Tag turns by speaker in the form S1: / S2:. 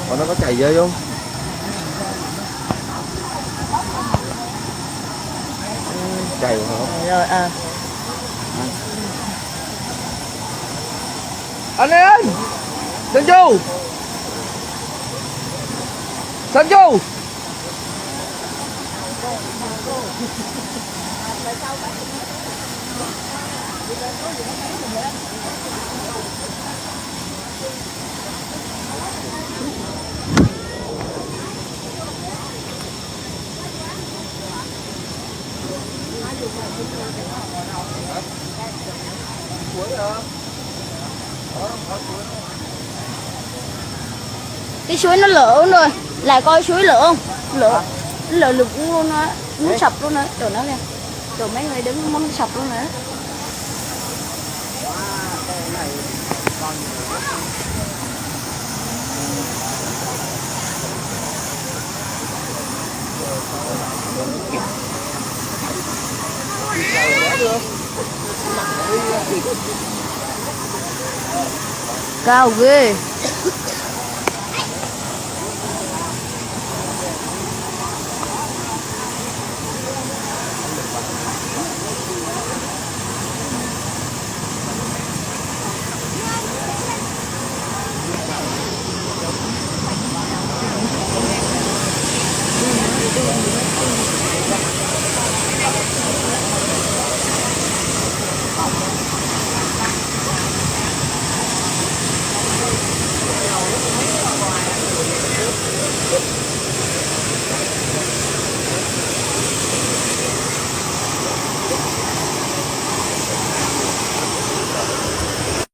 S1: Còn nó có chảy dơi không? Chảy không?
S2: Rồi
S1: Anh ơi! Sơn Chu! Sơn Chu!
S2: cái suối nó lở rồi, lại coi suối lở không? Lở lụt luôn á, muốn sập luôn á, chỗ nó kìa, chỗ mấy người đứng muốn sập luôn nữa. Cao ghê.